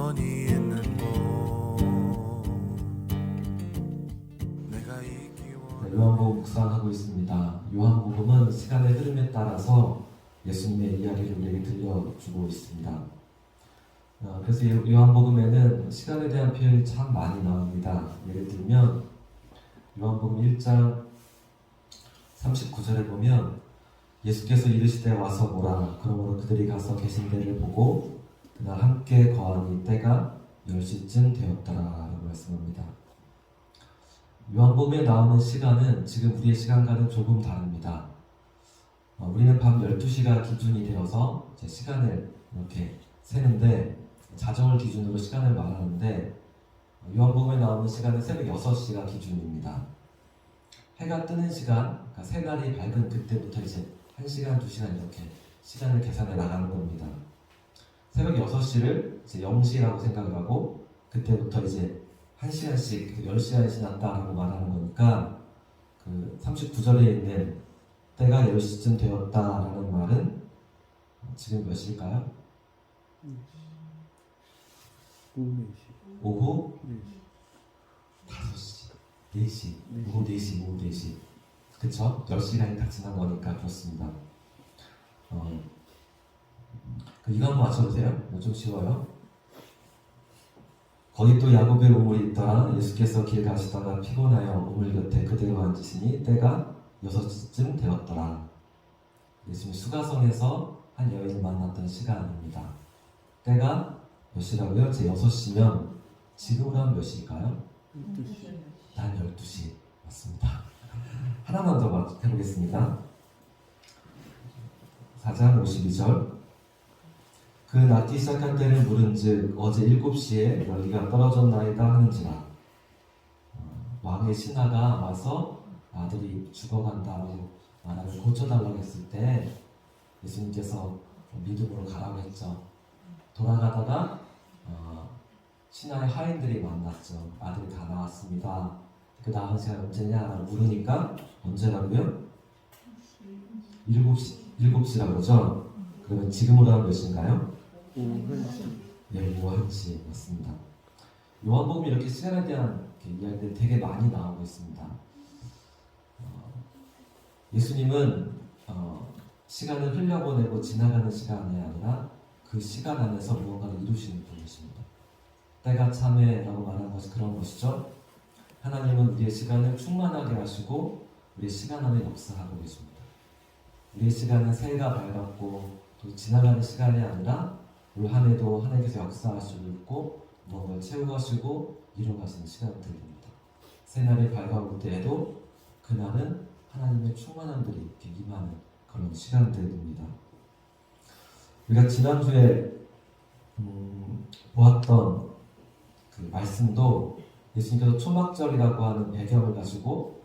영원히 있는 곳 내가 있기 원하는 요한복음 묵상하고 있습니다. 요한복음은 시간의 흐름에 따라서 예수님의 이야기를 우리에게 들려주고 있습니다. 그래서 요한복음에는 시간에 대한 표현이 참 많이 나옵니다. 예를 들면 요한복음 1장 39절에 보면 예수께서 이르시되 와서 보라. 그러므로 그들이 가서 계신 데를 보고 그날 함께 거하니 때가 10시쯤 되었더라 라고 말씀합니다. 요한복음에 나오는 시간은 지금 우리의 시간과는 조금 다릅니다. 우리는 밤 12시가 기준이 되어서 제 시간을 이렇게 세는데 자정을 기준으로 시간을 말하는데 요한복음에 나오는 시간은 새벽 6시가 기준입니다. 해가 뜨는 시간, 그러니까 새날이 밝은 그때부터 이제 1시간, 2시간 이렇게 시간을 계산해 나가는 겁니다. 새벽 6시를 이제 0시라고 생각을 하고 그때부터 이제 1시간씩 10시간이 지났다라고 말하는 거니까 그 39절에 있는 때가 10시쯤 되었다라는 말은 지금 몇 시일까요? 오후 5시, 4시, 오후 4시. 그쵸? 10시간이 다 지난 거니까 그렇습니다. 이거 한번 맞춰보세요. 좀 쉬워요. 거기 또 야곱의 우물이 있더라. 예수께서 길 가시다가 피곤하여 우물 곁에 그대로 앉으시니 때가 6시쯤 되었더라. 예수님이 수가성에서 한 여인을 만났던 시간입니다. 때가 몇 시라고요? 제 6시면 지금으로 하면 몇 시일까요? 12시. 난 12시 맞습니다. 하나만 더 해보겠습니다. 4장 52절 그 낫기 시작한 때를 물은즉 어제 7시에 너희가 떨어졌나이다 하는지라. 왕의 신하가 와서 아들이 죽어간다고 말하면 고쳐달라고 했을 때 예수님께서 믿음으로 가라고 했죠. 돌아가다가 신하의 하인들이 만났죠. 아들이 다 나왔습니다. 그 나은 시간 언제냐? 물으니까 언제라고요? 7시라고 그러죠? 그러면 지금으로 하면 몇 시인가요? 오후 1시. 네, 오후 1시 맞습니다. 요한복음이 이렇게 시간에 대한 이야기들이 되게 많이 나오고 있습니다. 예수님은 시간을 흘려보내고 지나가는 시간이 아니라 그 시간 안에서 무언가를 이루시는 분이십니다. 때가 참회라고 말하는 것이 그런 것이죠. 하나님은 우리의 시간을 충만하게 하시고 우리의 시간 안에 역사하고 계십니다. 우리의 시간은 새해가 밝았고 또 지나가는 시간이 아니라 올 한 해도 하나님께서 역사하시고 있고 무언가를 채워가시고 이루어가시는 시간들입니다. 새날이 밝아올 때에도 그날은 하나님의 충만함들이 이렇게 임하는 그런 시간들입니다. 우리가 지난주에 보았던 그 말씀도 예수님께서 초막절이라고 하는 배경을 가지고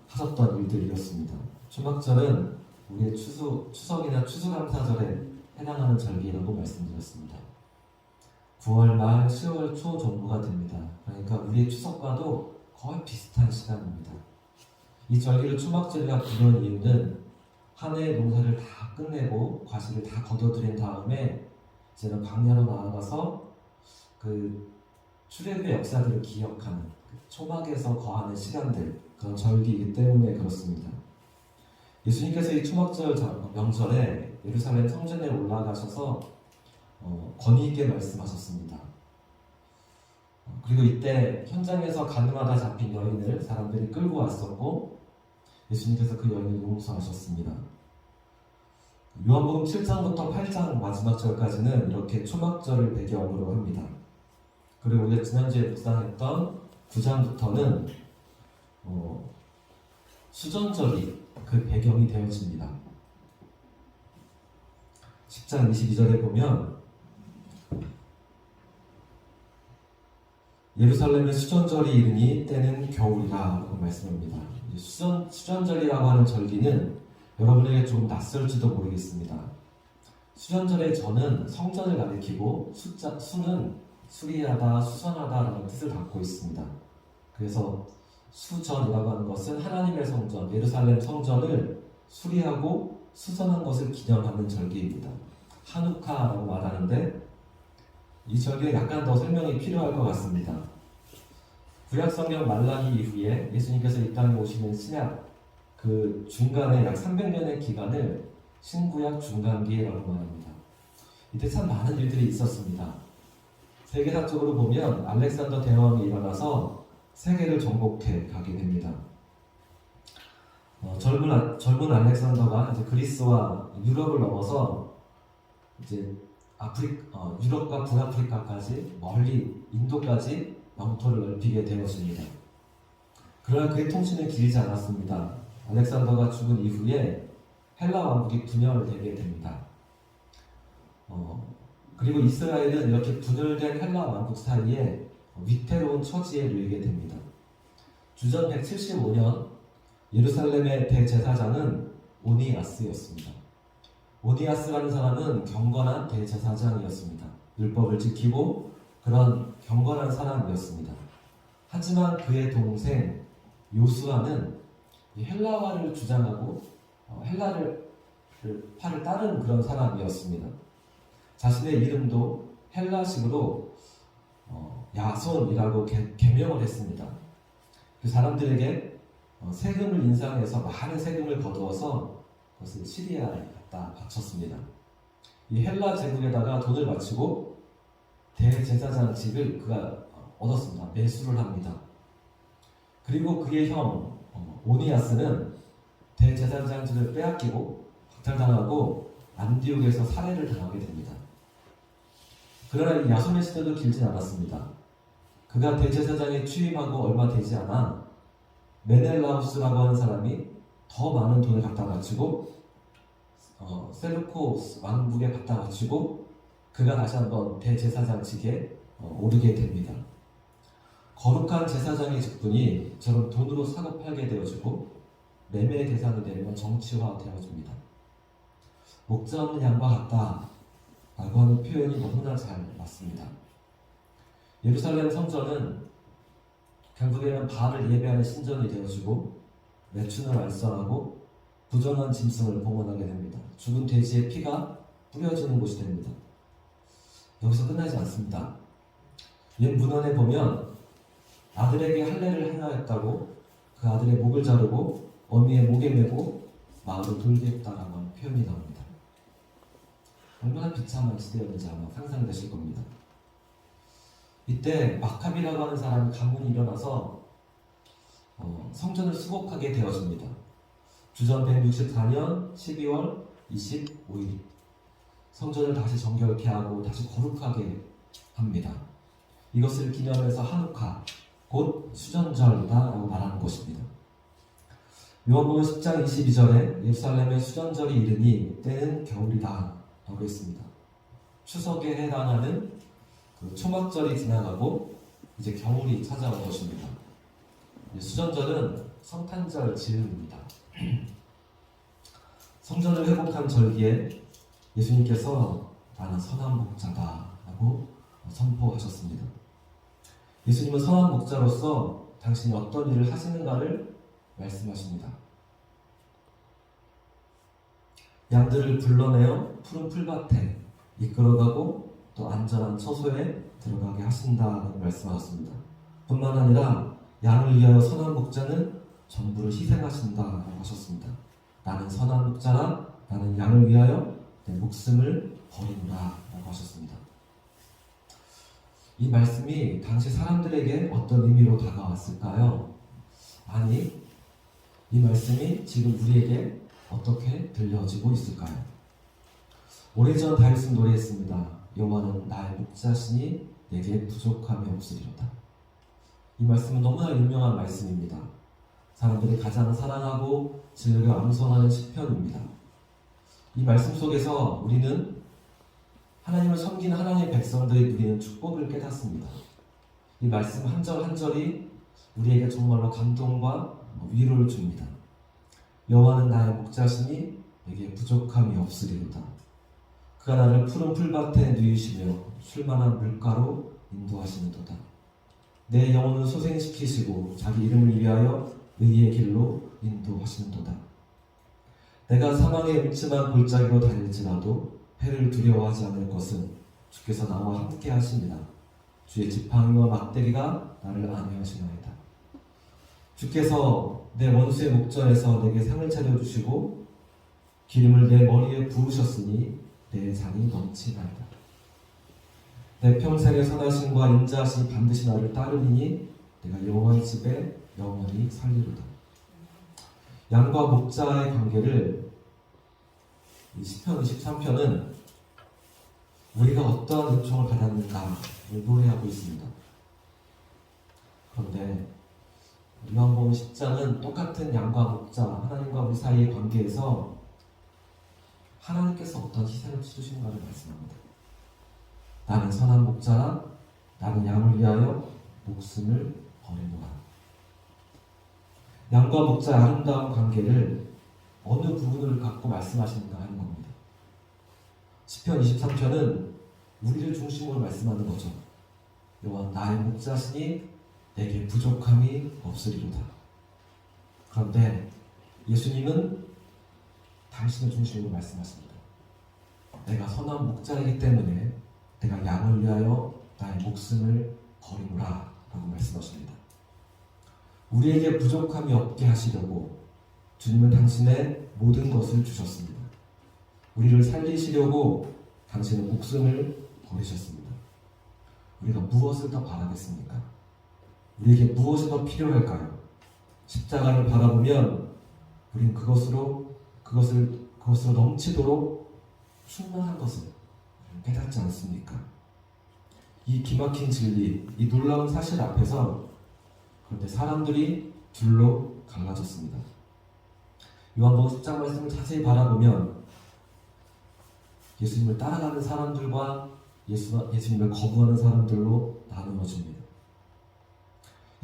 하셨던 일들이었습니다. 초막절은 우리의 추석이나 추수감사절에 해당하는 절기라고 말씀드렸습니다. 9월 말 10월 초 정도가 됩니다. 그러니까 우리의 추석과도 거의 비슷한 시간입니다. 이 절기를 초막절이라 부르는 이유는 한 해의 농사를 다 끝내고 과실을 다 거둬들인 다음에 이제는 광야로 나아가서 그 출애굽의 역사들을 기억하는 초막에서 거하는 시간들, 그런 절기이기 때문에 그렇습니다. 예수님께서 이 초막절 명절에 예루살렘 성전에 올라가셔서 권위 있게 말씀하셨습니다. 그리고 이때 현장에서 가늠하다 잡힌 여인을 사람들이 끌고 왔었고 예수님께서 그 여인을 용서하셨습니다. 요한복음 7장부터 8장 마지막 절까지는 이렇게 초막절을 배경으로 합니다. 그리고 우리가 지난주에 묵상했던 9장부터는 수전절이 그 배경이 되어집니다. 10장 22절에 보면 예루살렘의 수전절이 이르니 때는 겨울이라 라고 말씀합니다. 수전절이라고 하는 절기는 여러분에게 조금 낯설지도 모르겠습니다. 수전절의 전은 성전을 가리키고 수는 수리하다, 수선하다라는 뜻을 갖고 있습니다. 그래서 수전이라고 하는 것은 하나님의 성전, 예루살렘 성전을 수리하고 수선한 것을 기념하는 절기입니다. 하누카라고 말하는데 이 절기에 약간 더 설명이 필요할 것 같습니다. 구약성경 말라기 이후에 예수님께서 이 땅에 오시는 신약 그 중간에 약 300년의 기간을 신구약 중간기라고 말합니다. 이때 참 많은 일들이 있었습니다. 세계사적으로 보면 알렉산더 대왕이 일어나서 세계를 정복해 가게 됩니다. 젊은 알렉산더가 이제 그리스와 유럽을 넘어서 이제 유럽과 북아프리카까지 멀리 인도까지 영토를 넓히게 되었습니다. 그러나 그의 통치는 길지 않았습니다. 알렉산더가 죽은 이후에 헬라 왕국이 분열되게 됩니다. 그리고 이스라엘은 이렇게 분열된 헬라 왕국 사이에 위태로운 처지에 놓이게 됩니다. 주전 175년 예루살렘의 대제사장은 오니아스였습니다. 오니아스라는 사람은 경건한 대제사장이었습니다. 율법을 지키고 그런 경건한 사람이었습니다. 하지만 그의 동생 요수아는 헬라화를 주장하고 헬라를 파를 따르는 그런 사람이었습니다. 자신의 이름도 헬라식으로 야손이라고 개명을 했습니다. 그 사람들에게 세금을 인상해서 많은 세금을 거두어서 그것을 시리아에 갖다 바쳤습니다. 이 헬라 제국에다가 돈을 바치고 대제사장직을 그가 얻었습니다. 매수를 합니다. 그리고 그의 형 오니아스는 대제사장직을 빼앗기고 박탈당하고 안디옥에서 살해를 당하게 됩니다. 그러나 이 야손의 시대도 길진 않았습니다. 그가 대제사장에 취임하고 얼마 되지 않아 메넬라우스라고 하는 사람이 더 많은 돈을 갖다 바치고 셀루코스 왕국에 갖다 바치고 그가 다시 한번 대제사장직에 오르게 됩니다. 거룩한 제사장의 직분이 저런 돈으로 사고 팔게 되어지고 매매의 대상이 되면 정치화되어집니다. 목자 없는 양과 같다 라고 하는 표현이 너무나 잘 맞습니다. 예루살렘 성전은 결국에는 바알을 예배하는 신전이 되어지고 매춘을 알선하고 부정한 짐승을 봉헌하게 됩니다. 죽은 돼지의 피가 뿌려지는 곳이 됩니다. 여기서 끝나지 않습니다. 옛 문헌에 보면 아들에게 할례를 행하였다고 그 아들의 목을 자르고 어미의 목에 메고 마을을 돌게 했다라고 하는 표현이 나옵니다. 얼마나 비참한 시대였는지 아마 상상되실 겁니다. 이때 마카비라고 하는 사람이 가문이 일어나서 성전을 수복하게 되어집니다. 주전 164년 12월 25일 성전을 다시 정결케 하고 다시 거룩하게 합니다. 이것을 기념해서 하누카 곧 수전절이다라고 말하는 것입니다. 요한복음 10장 22절에 예루살렘의 수전절이 이르니 때는 겨울이다 라고 했습니다. 추석에 해당하는 그 초막절이 지나가고 이제 겨울이 찾아온 것입니다. 수전절은 성탄절 즈음입니다. 성전을 회복한 절기에 예수님께서 나는 선한 목자다 라고 선포하셨습니다. 예수님은 선한 목자로서 당신이 어떤 일을 하시는가를 말씀하십니다. 양들을 불러내어 푸른 풀밭에 이끌어가고 또 안전한 처소에 들어가게 하신다는 말씀하셨습니다. 뿐만 아니라 양을 위하여 선한 목자는 전부를 희생하신다고 하셨습니다. 나는 선한 목자라 나는 양을 위하여 내 목숨을 버린다 라고 하셨습니다. 이 말씀이 당시 사람들에게 어떤 의미로 다가왔을까요? 아니, 이 말씀이 지금 우리에게 어떻게 들려지고 있을까요? 오래전 다윗은 노래했습니다. 여호와는 나의 목자시니 내게 부족함이 없으리로다. 이 말씀은 너무나 유명한 말씀입니다. 사람들이 가장 사랑하고 즐겨 암송하는 시편입니다. 이 말씀 속에서 우리는 하나님을 섬기는 하나님의 백성들이 누리는 축복을 깨닫습니다. 이 말씀 한 절 한 절이 우리에게 정말로 감동과 위로를 줍니다. 여호와는 나의 목자시니 내게 부족함이 없으리로다. 그가 나를 푸른 풀밭에 누이시며 쉴만한 물가로 인도하시는도다. 내 영혼을 소생시키시고 자기 이름을 위하여 의의 길로 인도하시는도다. 내가 사망의 음침한 골짜기로 다닐지라도 해를 두려워하지 않을 것은 주께서 나와 함께 하십니다. 주의 지팡이와 막대기가 나를 안위하시나이다. 주께서 내 원수의 목전에서 내게 상을 차려주시고 기름을 내 머리에 부으셨으니 내 잔이 넘치나이다. 내 평생의 선하심과 인자하심이 반드시 나를 따르리니 내가 여호와의 집에 영원히 살리로다. 양과 목자의 관계를 이 시편 23편은 우리가 어떠한 은총을 받았는가를 노래하고 있습니다. 그런데 요한복음 10장은 똑같은 양과 목자, 하나님과 우리 사이의 관계에서 하나님께서 어떤 희생을 치르시는가를 말씀합니다. 나는 선한 목자라, 나는 양을 위하여 목숨을 버리노라. 양과 목자의 아름다운 관계를 어느 부분을 갖고 말씀하시는가 하는 겁니다. 시편 23편은 우리를 중심으로 말씀하는 거죠. 여호와 나의 목자시니 내게 부족함이 없으리로다. 그런데 예수님은 당신의 중심으로 말씀하십니다. 내가 선한 목자이기 때문에 내가 양을 위하여 나의 목숨을 버리노라 라고 말씀하십니다. 우리에게 부족함이 없게 하시려고 주님은 당신의 모든 것을 주셨습니다. 우리를 살리시려고 당신은 목숨을 버리셨습니다. 우리가 무엇을 더 바라겠습니까? 우리에게 무엇이 더 필요할까요? 십자가를 바라보면 우리는 그것으로 넘치도록 충만한 것을 깨닫지 않습니까? 이 기막힌 진리, 이 놀라운 사실 앞에서 그런데 사람들이 둘로 갈라졌습니다. 요한복음 10장 말씀을 자세히 바라보면 예수님을 따라가는 사람들과 예수님을 거부하는 사람들로 나누어집니다.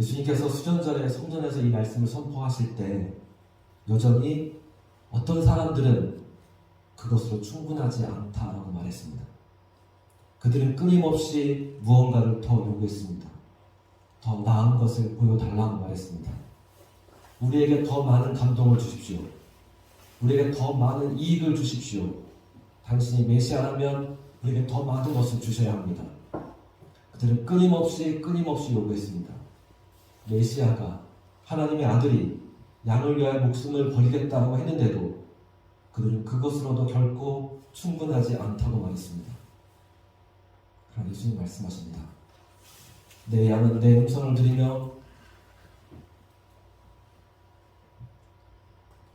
예수님께서 수전절에 성전에서 이 말씀을 선포하실 때 여전히 어떤 사람들은 그것으로 충분하지 않다라고 말했습니다. 그들은 끊임없이 무언가를 더 요구했습니다. 더 나은 것을 보여달라고 말했습니다. 우리에게 더 많은 감동을 주십시오. 우리에게 더 많은 이익을 주십시오. 당신이 메시아라면 우리에게 더 많은 것을 주셔야 합니다. 그들은 끊임없이 요구했습니다. 메시아가, 하나님의 아들이 양을 위하여 목숨을 버리겠다고 했는데도 그들은 그것으로도 결코 충분하지 않다고 말했습니다. 그러나 예수님 말씀하십니다. 내 양은 내 음성을 들으며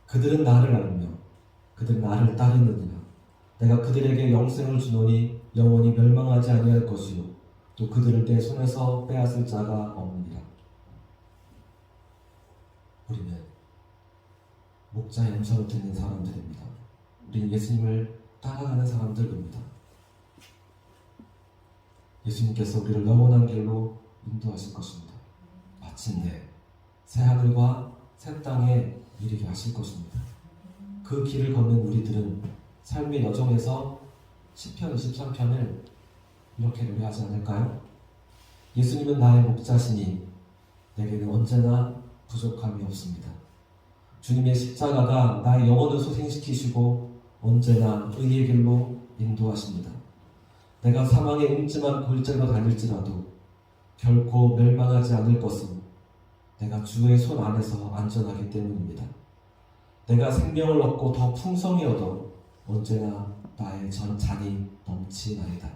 그들은 나를 알며 그들은 나를 따르느니라. 내가 그들에게 영생을 주노니 영원히 멸망하지 아니할 것이요 또 그들을 내 손에서 빼앗을 자가 없느니라. 우리는 목자의 음성을 듣는 사람들입니다. 우리는 예수님을 따라가는 사람들입니다. 예수님께서 우리를 영원한 길로 인도하실 것입니다. 마침내 새 하늘과 새 땅에 이르게 하실 것입니다. 그 길을 걷는 우리들은 삶의 여정에서 시편 23편을 이렇게 노래하지 않을까요? 예수님은 나의 목자시니 내게는 언제나 부족함이 없습니다. 주님의 십자가가 나의 영혼을 소생시키시고 언제나 의의 길로 인도하십니다. 내가 사망의 음침한 골짜기로 다닐지라도 결코 멸망하지 않을 것은 내가 주의 손 안에서 안전하기 때문입니다. 내가 생명을 얻고 더 풍성히 얻어 언제나 나의 잔이 넘치나이다.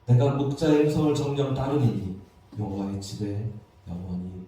내가 목자의 음성을 정령 따르니 여호와의 집에 영원히